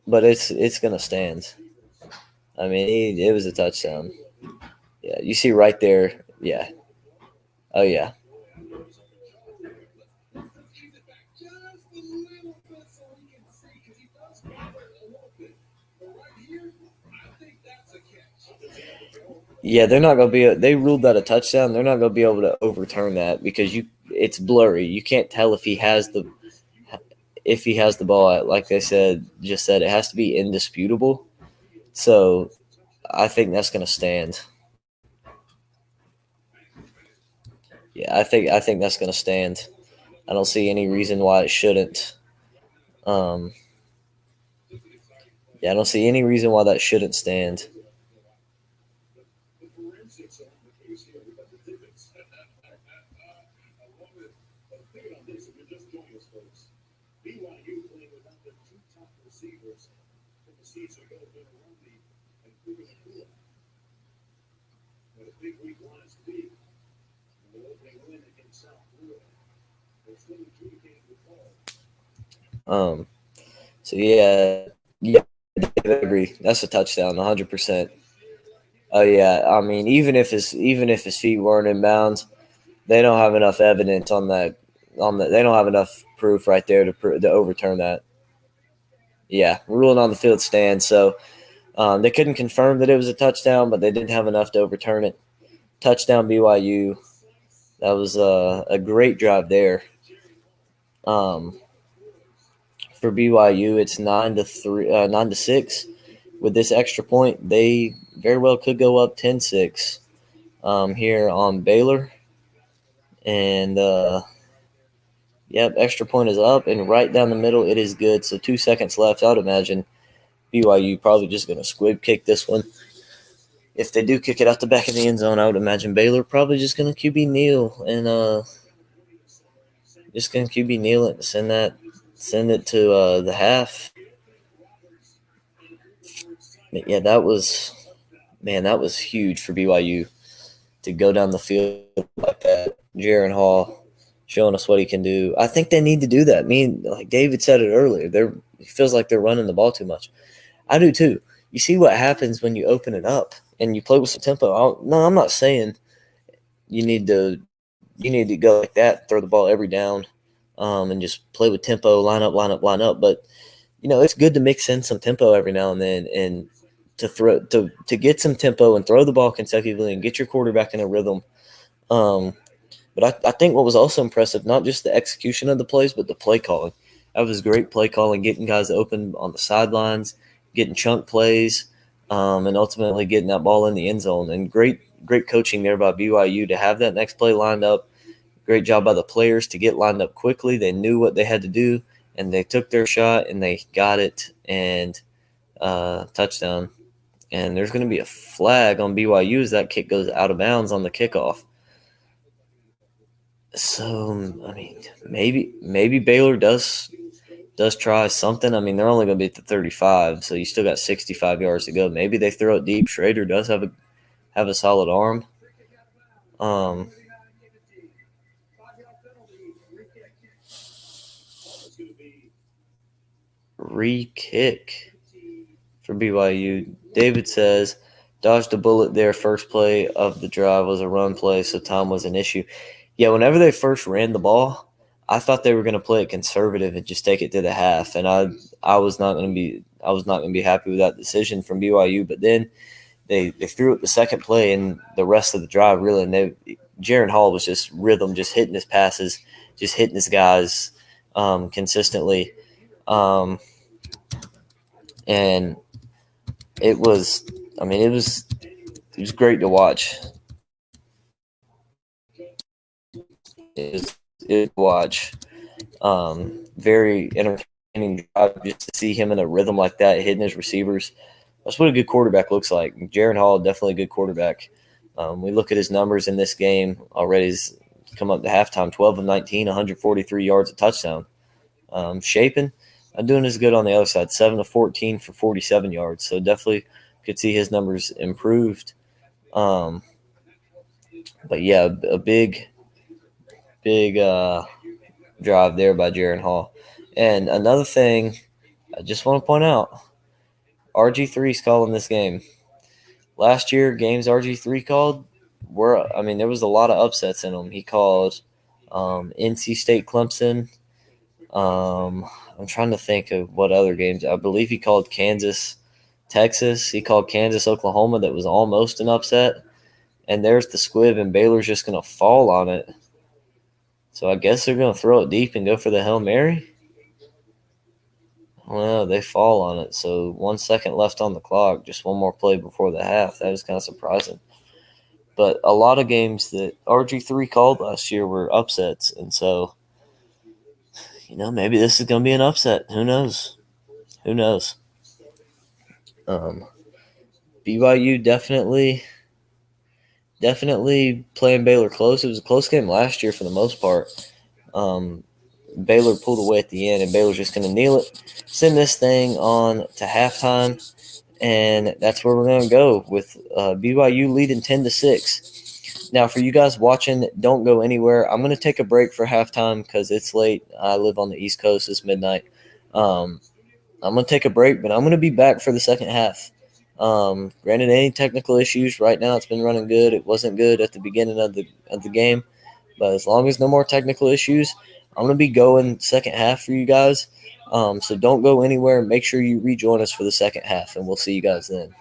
but it's gonna stand. It was a touchdown. Yeah, you see right there. Yeah. Oh yeah. Yeah, they're not gonna be. They ruled that a touchdown. They're not gonna be able to overturn that because it's blurry. You can't tell if he has the ball. Like they just said, it has to be indisputable. So I think that's gonna stand. Yeah, I think that's gonna stand. I don't see any reason why it shouldn't. Um, yeah, I don't see any reason why that shouldn't stand. Um, so yeah, I agree. That's a touchdown, 100%. Oh yeah, even if his feet weren't in bounds, they don't have enough evidence on that. They don't have enough proof right there to overturn that. Yeah, ruling on the field stands. So they couldn't confirm that it was a touchdown, but they didn't have enough to overturn it. Touchdown BYU. That was a great drive there. For BYU, it's 9-3, 9-6. With this extra point, they very well could go up 10-6 here on Baylor. And yep, extra point is up, and right down the middle, it is good. So 2 seconds left. I would imagine BYU probably just going to squib kick this one. If they do kick it out the back of the end zone, I would imagine Baylor probably just going to QB kneel and just going to QB kneel it and send it to the half. But yeah, that was huge for BYU to go down the field like that. Jaron Hall showing us what he can do. I think they need to do that. Like David said it earlier, it feels like they're running the ball too much. I do too. You see what happens when you open it up and you play with some tempo. I'm not saying you need to go like that, throw the ball every down, and just play with tempo, line up. But it's good to mix in some tempo every now and then, and to get some tempo and throw the ball consecutively and get your quarterback in a rhythm. But I think what was also impressive, not just the execution of the plays, but the play calling. That was great play calling, getting guys open on the sidelines, getting chunk plays, and ultimately getting that ball in the end zone. And great coaching there by BYU to have that next play lined up. Great job by the players to get lined up quickly. They knew what they had to do, and they took their shot, and they got it, and touchdown. And there's going to be a flag on BYU as that kick goes out of bounds on the kickoff. So, maybe Baylor does try something. They're only going to be at the 35, so you still got 65 yards to go. Maybe they throw it deep. Schrader does have a solid arm. re-kick for BYU. David says, dodged a bullet there. First play of the drive was a run play, so time was an issue. Yeah, whenever they first ran the ball, I thought they were going to play it conservative and just take it to the half, and I was not going to be happy with that decision from BYU. But then they threw it the second play and the rest of the drive really, and Jaron Hall was just rhythm, just hitting his passes, just hitting his guys consistently, and it was great to watch. It was watch. Very entertaining drive just to see him in a rhythm like that, hitting his receivers. That's what a good quarterback looks like. Jaron Hall, definitely a good quarterback. We look at his numbers in this game already. He's come up to halftime, 12 of 19, 143 yards, a touchdown. Shapen, I'm doing as good on the other side, 7 of 14 for 47 yards. So definitely could see his numbers improved. But yeah, a big drive there by Jaron Hall. And another thing I just want to point out, RG3 is calling this game. Last year, games RG3 called there was a lot of upsets in them. He called NC State Clemson. I'm trying to think of what other games. I believe he called Kansas Texas. He called Kansas Oklahoma. That was almost an upset. And there's the squib, and Baylor's just going to fall on it. So I guess they're going to throw it deep and go for the Hail Mary. Well, they fall on it. So 1 second left on the clock, just one more play before the half. That was kind of surprising. But a lot of games that RG3 called last year were upsets. And so, maybe this is going to be an upset. Who knows? BYU definitely playing Baylor close. It was a close game last year for the most part. Baylor pulled away at the end, and Baylor's just going to kneel it, send this thing on to halftime, and that's where we're going to go with BYU leading 10-6. Now, for you guys watching, don't go anywhere. I'm going to take a break for halftime because it's late. I live on the East Coast. It's midnight. I'm going to take a break, but I'm going to be back for the second half. Granted, any technical issues right now, it's been running good. It wasn't good at the beginning of the game, but as long as no more technical issues, I'm going to be going second half for you guys. So don't go anywhere. Make sure you rejoin us for the second half, and we'll see you guys then.